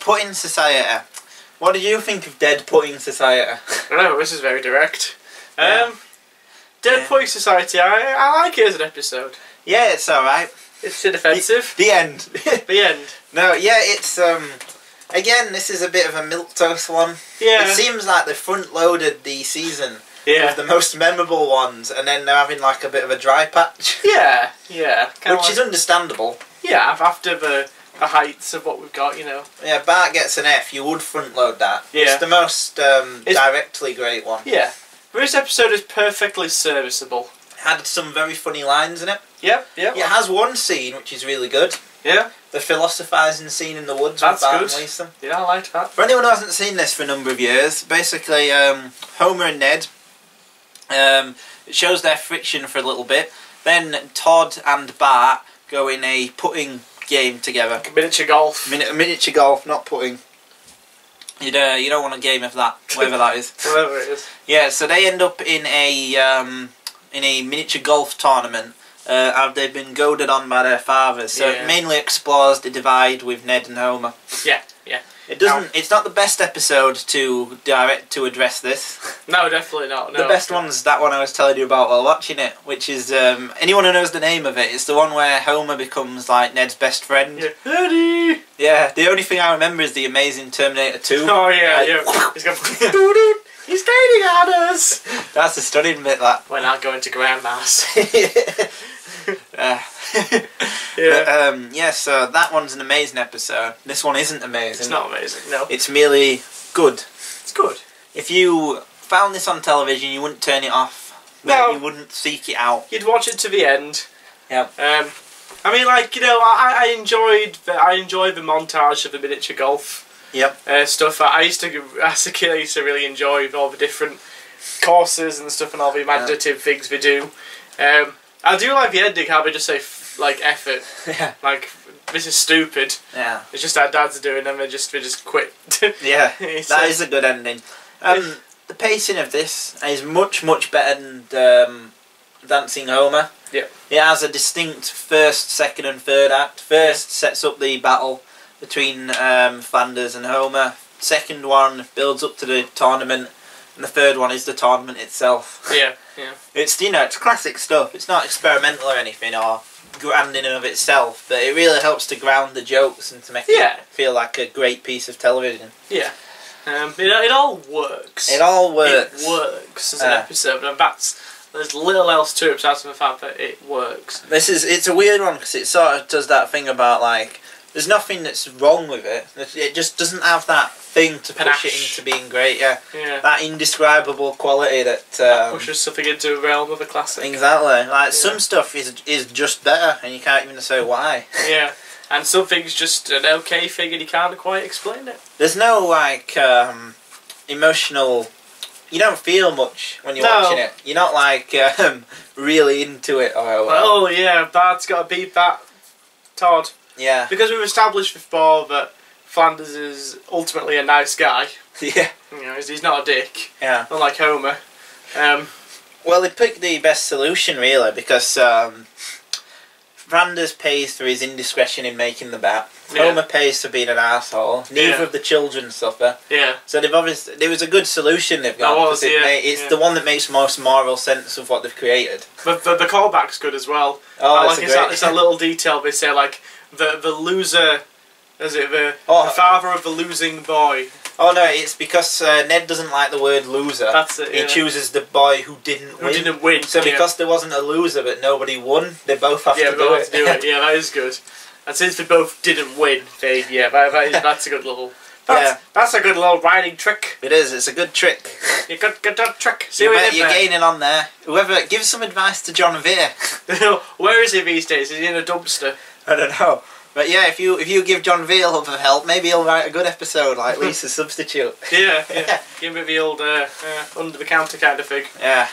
Pudding Society. What did you think of Dead Pudding Society? I know, this is very direct. Yeah. Dead Pudding Society, I like it as an episode. Yeah, it's alright. It's inoffensive. The end. The end. No, yeah, it's again, this is a bit of a milquetoast one. Yeah. It seems like they front-loaded the season Yeah. with the most memorable ones, and then they're having like a bit of a dry patch. Yeah, yeah. Which is understandable. Yeah, after the heights of what we've got, you know. Yeah, Bart gets an F, you would front-load that. Yeah. It's the most directly great one. Yeah. This episode is perfectly serviceable. Had some very funny lines in it. Yep, yep. It has one scene which is really good. Yeah. The philosophizing scene in the woods That's with Bart good. and Lisa. Yeah, I liked that. For anyone who hasn't seen this for a number of years, basically Homer and Ned, it shows their friction for a little bit. Then Todd and Bart go in a putting game together. Miniature golf. Miniature golf, not putting. You don't want a game of that, whatever that is. Whatever it is. Yeah, so they end up in a miniature golf tournament. They've been goaded on by their fathers, so Yeah. it mainly explores the divide with Ned and Homer. Yeah, yeah. It doesn't. It's not the best episode to address this. No, definitely not. No. The best one's that one I was telling you about while watching it, which is anyone who knows the name of it. It's the one where Homer becomes like Ned's best friend. Yeah. Eddie! Yeah. The only thing I remember is the Amazing Terminator 2. Oh yeah, Like, yeah. He's going. He's dating on us. That's a stunning bit. That. We're not going to grandma's. Yeah. Yeah. But, yeah, so that one's an amazing episode. This one isn't amazing. It's not amazing. No. It's merely good. It's good. If you found this on television, you wouldn't turn it off. No. You wouldn't seek it out. You'd watch it to the end. Yeah. I mean, like, you know, I enjoyed the montage of the miniature golf. Yep. Stuff. As a kid, I used to really enjoy all the different courses and stuff and all the imaginative things we do. I do like the ending, how they just say, like, F it. Yeah. Like, this is stupid. Yeah. It's just our dads are doing and they just quit. Yeah. So- That is a good ending. The pacing of this is much better than Dancing Homer. Yep. It has a distinct first, second and third act. First sets up the battle between Flanders and Homer. Second one builds up to the tournament. And the third one is the tournament itself. Yeah, yeah. It's, you know, it's classic stuff. It's not experimental or anything or grand in and of itself, but it really helps to ground the jokes and to make it feel like a great piece of television. Yeah. It all works. It all works. It works as an episode, and there's little else to it besides the fact that it works. It's a weird one because it sort of does that thing about like there's nothing that's wrong with it. It just doesn't have that thing to push it into being great. Yeah. Yeah. That indescribable quality that pushes something into a realm of a classic. Exactly. Like some stuff is just better, and you can't even say why. Yeah. And something's just an okay thing, and you can't quite explain it. There's no like emotional. You don't feel much when you're watching it. You're not like really into it or. Oh yeah, Bart's got to beat that Todd. Yeah. Because we've established before that Flanders is ultimately a nice guy. Yeah. You know, he's not a dick. Yeah. Unlike Homer. Well, they picked the best solution really because Flanders pays for his indiscretion in making the bet. Yeah. Homer pays for being an asshole. Neither of the children suffer. Yeah. So they've obviously there was a good solution they've got. That was, It's the one that makes most moral sense of what they've created. But the callback's good as well. Oh, like it's that little detail they say, like the loser, the father of the losing boy. Oh no, it's because Ned doesn't like the word loser. That's it. He chooses the boy who didn't win. Who didn't win. So because there wasn't a loser but nobody won, they both have to do it. Yeah, that is good. And since they both didn't win, that's a good little. That's a good little writing trick. It is. It's a good trick. You got that trick. See you're gaining on there. Whoever, give some advice to John Veer. Where is he these days? Is he in a dumpster? I don't know. But yeah, if you give John Veer a little bit of help, maybe he'll write a good episode like Lisa's Substitute. Yeah. Give him the old under the counter kind of thing. Yeah.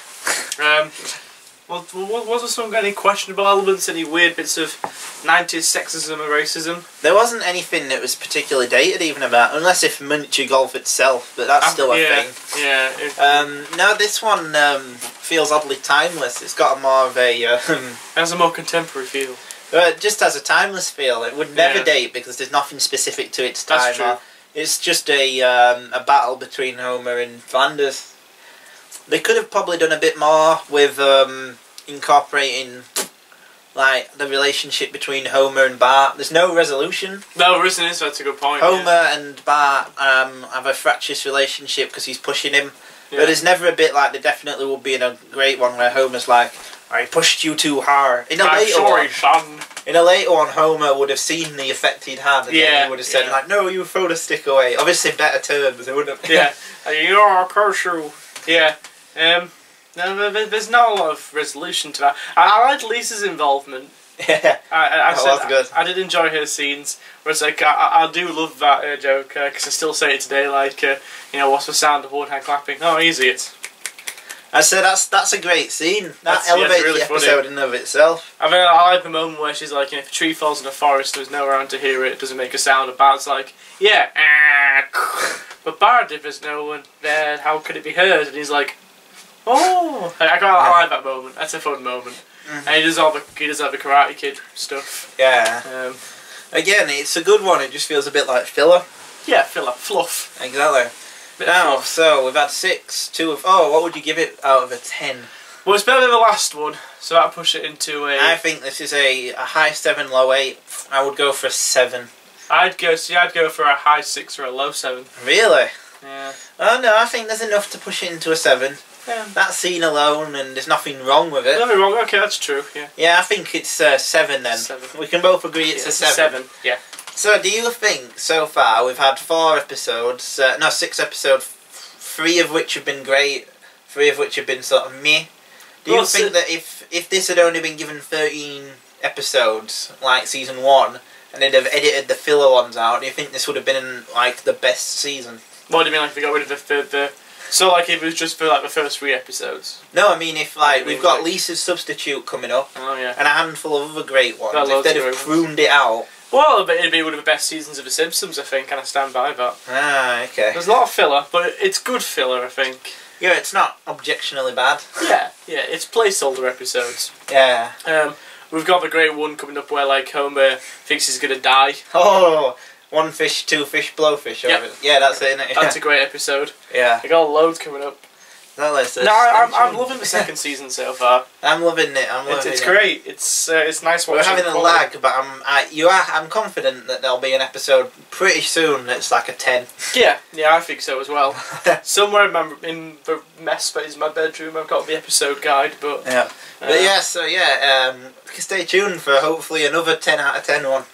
Was there any questionable elements, any weird bits of 90s sexism or racism? There wasn't anything that was particularly dated even about, unless if miniature golf itself, but that's still a thing. Yeah. No, this one feels oddly timeless. It's got a more of a... has a more contemporary feel. It just has a timeless feel. It would never date because there's nothing specific to its time. That's true. It's just a battle between Homer and Flanders. They could have probably done a bit more with incorporating like the relationship between Homer and Bart. There's no resolution. No, there isn't. That's a good point. Homer and Bart have a fractious relationship because he's pushing him. Yeah. But there's never a bit like there definitely would be in a great one where Homer's like, I pushed you too hard. I'm sorry, son. In a later one, Homer would have seen the effect he'd had, and then he would have said, like, no, you throw the stick away. Obviously, better terms, they wouldn't have. Yeah. You're curse you. Yeah. No, there's not a lot of resolution to that. I liked Lisa's involvement. Yeah. I that was good. I did enjoy her scenes. Where it's like, I do love that joke, because I still say it today, like, you know, what's the sound of one hand clapping? Oh, easy, it's... I said that's a great scene. That elevates really the episode in and of itself. I mean, I like the moment where she's like, you know, if a tree falls in a forest, there's no around to hear it, it doesn't make a sound. And Bart's like, yeah, but Bart, if there's no one there, how could it be heard? And he's like, oh, I like that moment. That's a fun moment. Mm-hmm. And he does all the Karate Kid stuff. Yeah. Again, it's a good one. It just feels a bit like filler. Yeah, filler, fluff. Exactly. Now, so we've had 6, 2 of... Oh, what would you give it out of a 10? Well, it's better than the last one, so I'll push it into a... I think this is a high 7, low 8. I would go for a 7. I'd go for a high 6 or a low 7. Really? Yeah. Oh no, I think there's enough to push it into a 7. Yeah. That scene alone, and there's nothing wrong with it. Nothing wrong, okay, that's true, yeah. Yeah, I think it's 7 then. 7. We can both agree it's a 7. Yeah. So, do you think, so far, we've had 4 episodes, no, 6 episodes, 3 of which have been great, 3 of which have been sort of meh. Do you think that if this had only been given 13 episodes, like season 1, and they'd have edited the filler ones out, do you think this would have been, like, the best season? What do you mean, like, if they got rid of the... So, like, if it was just for, like, the first 3 episodes? No, I mean, if, like, we've got Lisa's Substitute coming up, and a handful of other great ones, if they'd have pruned it out... Well, it'd be one of the best seasons of The Simpsons, I think, and I stand by that. Ah, okay. There's a lot of filler, but it's good filler, I think. Yeah, it's not objectionably bad. Yeah, it's placeholder episodes. Yeah. We've got the great one coming up where, like, Homer thinks he's going to die. Oh, 1 fish, 2 fish, blowfish. Yep. Yeah, that's it, isn't it? That's a great episode. Yeah. We got loads coming up. No, I'm loving the second season so far. I'm loving it. It's great. It's nice watching. We're having a lag, but I'm confident that there'll be an episode pretty soon that's like a 10. Yeah, I think so as well. Somewhere in the mess space in my bedroom, I've got the episode guide, but yeah. But yeah, so yeah, stay tuned for hopefully another 10 out of 10 one.